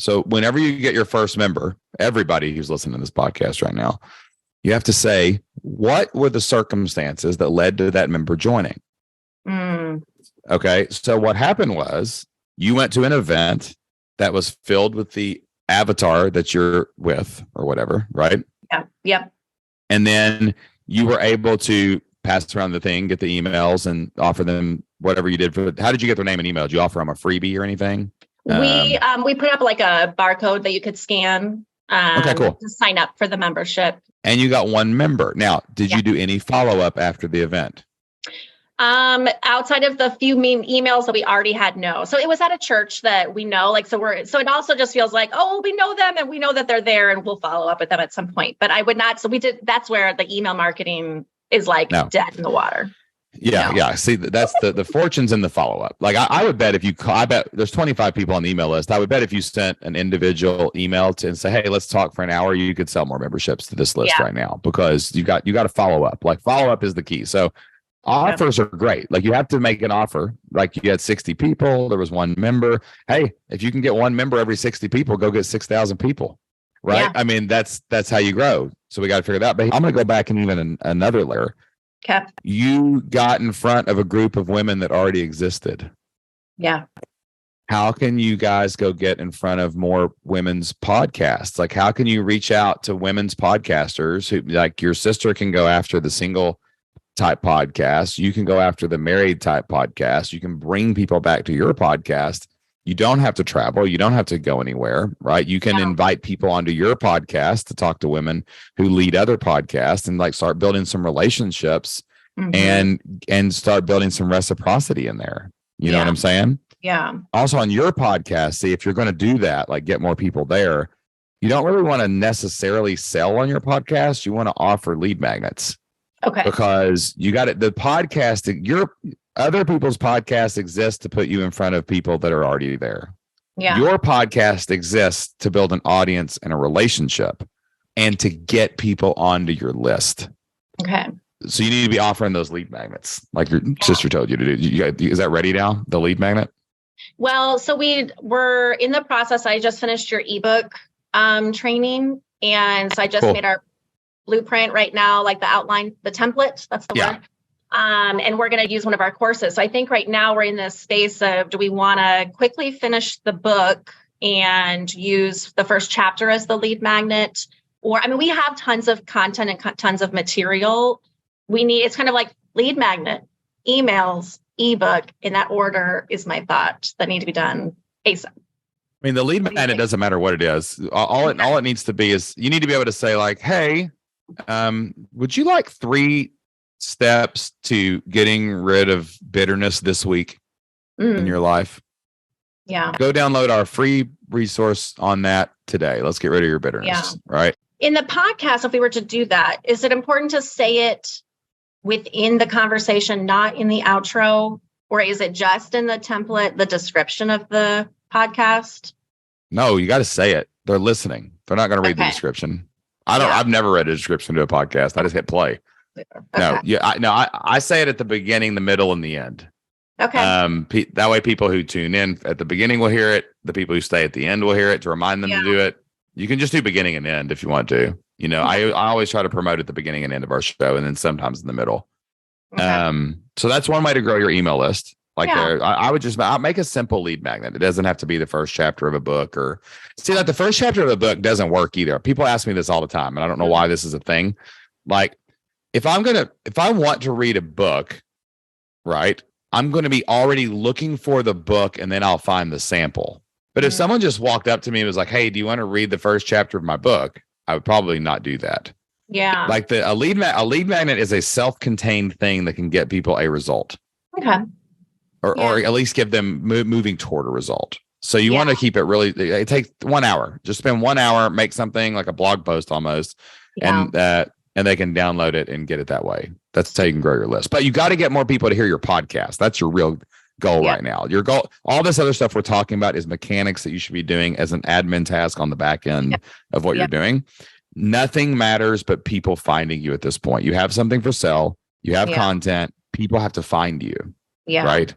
So whenever you get your first member, everybody who's listening to this podcast right now, you have to say, what were the circumstances that led to that member joining? Okay. So what happened was you went to an event that was filled with the avatar that you're with or whatever, right? Yeah. Yep. And then you were able to pass around the thing, get the emails and offer them whatever you did for. How did you get their name and email? Did you offer them a freebie or anything? We put up like a barcode that you could scan. Okay, cool. To sign up for the membership. And you got one member. Now, did you do any follow-up after the event? Outside of the few emails that we already had, no. So it was at a church that we know, so it also just feels like, oh, we know them and we know that they're there and we'll follow up with them at some point. But I would not. So that's where the email marketing is dead in the water. Yeah. Yeah. See, that's the fortunes in the follow-up. Like I would bet I bet there's 25 people on the email list. I would bet if you sent an individual email and say, hey, let's talk for an hour, you could sell more memberships to this list right now because you got to follow up. Like follow-up is the key. So offers are great. Like you have to make an offer. Like you had 60 people. There was one member. Hey, if you can get one member every 60 people, go get 6,000 people. Right. Yeah. I mean, that's how you grow. So we got to figure that out. But I'm going to go back and even another layer. Okay. You got in front of a group of women that already existed. Yeah. How can you guys go get in front of more women's podcasts? Like, how can you reach out to women's podcasters who, like, your sister can go after the single type podcast. You can go after the married type podcast. You can bring people back to your podcast. You don't have to travel. You don't have to go anywhere, right? You can invite people onto your podcast to talk to women who lead other podcasts and like start building some relationships and start building some reciprocity in there. You know what I'm saying? Yeah. Also on your podcast, see, if you're going to do that, like get more people there, you don't really want to necessarily sell on your podcast. You want to offer lead magnets. Okay. Because you got it. The podcast, your other people's podcasts exist to put you in front of people that are already there. Yeah. Your podcast exists to build an audience and a relationship and to get people onto your list. Okay. So you need to be offering those lead magnets like your sister told you to do. Is that ready now? The lead magnet? Well, so we're in the process. I just finished your ebook training. And so I just made our blueprint right now, like the outline, the template, that's the word. And we're going to use one of our courses. So I think right now we're in this space of, do we want to quickly finish the book and use the first chapter as the lead magnet? Or, I mean, we have tons of content and tons of material. It's kind of like lead magnet, emails, ebook, in that order is my thought that need to be done ASAP. I mean, the lead magnet doesn't matter what it is. All it needs to be is you need to be able to say like, hey, would you like 3 steps to getting rid of bitterness this week in your life? Yeah. Go download our free resource on that today. Let's get rid of your bitterness. Right. In the podcast, if we were to do that, is it important to say it within the conversation, not in the outro? Or is it just in the template, the description of the podcast? No, you got to say it. They're listening. They're not going to read the description. I've never read a description to a podcast. I just hit play. Okay. I say it at the beginning, the middle, and the end. Okay. That way people who tune in at the beginning will hear it. The people who stay at the end will hear it to remind them to do it. You can just do beginning and end if you want to. You know, I always try to promote at the beginning and end of our show, and then sometimes in the middle. Okay. So that's one way to grow your email list. I would just make a simple lead magnet. It doesn't have to be the first chapter of a book like the first chapter of a book doesn't work either. People ask me this all the time, and I don't know why this is a thing. Like if I want to read a book, right, I'm going to be already looking for the book and then I'll find the sample. But if someone just walked up to me and was like, hey, do you want to read the first chapter of my book? I would probably not do that. Yeah. Like a lead magnet is a self-contained thing that can get people a result. Okay. Or at least give them moving toward a result. So you want to keep it really, it takes 1 hour. Just spend 1 hour, make something like a blog post almost, and they can download it and get it that way. That's how you can grow your list. But you got to get more people to hear your podcast. That's your real goal right now. Your goal, all this other stuff we're talking about is mechanics that you should be doing as an admin task on the back end of what you're doing. Nothing matters but people finding you at this point. You have something for sale. You have content. People have to find you. Yeah. Right.